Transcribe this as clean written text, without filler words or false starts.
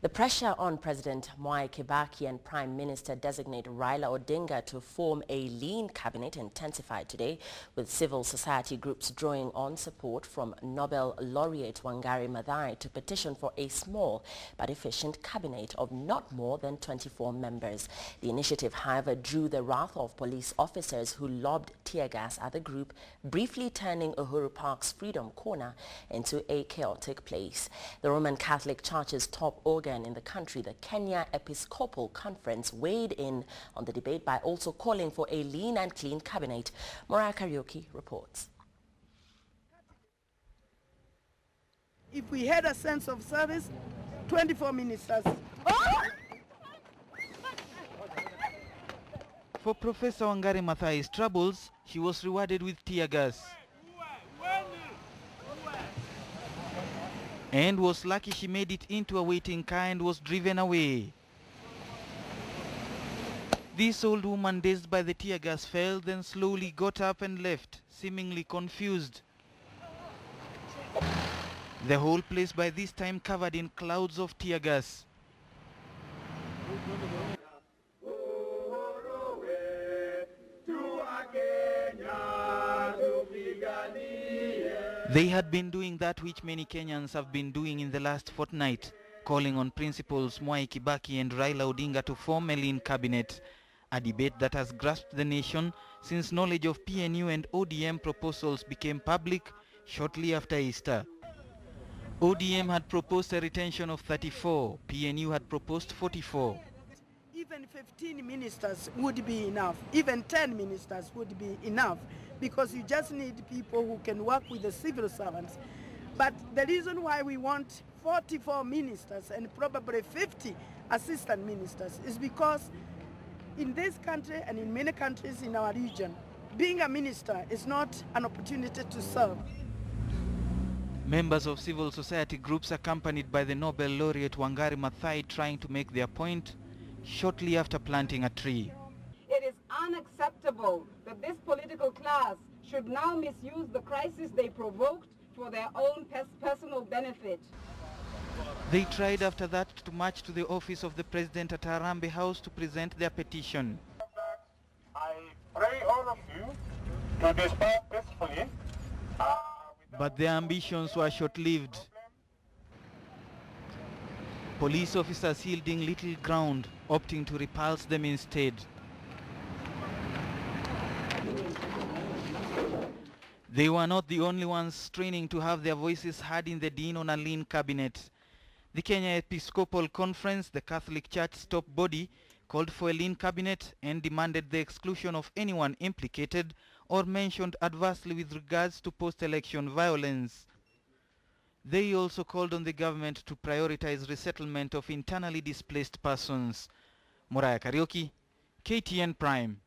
The pressure on President Mwai Kibaki and Prime Minister-designate Raila Odinga to form a lean cabinet intensified today, with civil society groups drawing on support from Nobel laureate Wangari Maathai to petition for a small but efficient cabinet of not more than 24 members. The initiative, however, drew the wrath of police officers who lobbed tear gas at the group, briefly turning Uhuru Park's Freedom Corner into a chaotic place. The Roman Catholic Church's top organ in the country, the Kenya Episcopal Conference, weighed in on the debate by also calling for a lean and clean cabinet. Mariah Karaoke reports. If we had a sense of service, 24 ministers. For Professor Wangari Maathai's troubles, she was rewarded with tear gas. And was lucky she made it into a waiting car and was driven away. This old woman, dazed by the tear gas, fell, then slowly got up and left, seemingly confused. The whole place by this time covered in clouds of tear gas. They had been doing that which many Kenyans have been doing in the last fortnight, calling on Principals Mwai Kibaki and Raila Odinga to form a lean cabinet, a debate that has grasped the nation since knowledge of PNU and ODM proposals became public shortly after Easter. ODM had proposed a retention of 34, PNU had proposed 44. Even 15 ministers would be enough, even 10 ministers would be enough, because you just need people who can work with the civil servants. But the reason why we want 44 ministers and probably 50 assistant ministers is because in this country and in many countries in our region, being a minister is not an opportunity to serve. Members of civil society groups accompanied by the Nobel laureate Wangari Maathai trying to make their point shortly after planting a tree. It is unacceptable that this political class should now misuse the crisis they provoked for their own personal benefit. They tried after that to march to the office of the president at Harambee House to present their petition. I pray all of you to disperse peacefully. But their ambitions were short-lived. Police officers yielding little ground, opting to repulse them instead. They were not the only ones straining to have their voices heard in the din on a lean cabinet. The Kenya Episcopal Conference, the Catholic Church's top body, called for a lean cabinet and demanded the exclusion of anyone implicated or mentioned adversely with regards to post-election violence. They also called on the government to prioritize resettlement of internally displaced persons. Mariah Karaoke, KTN Prime.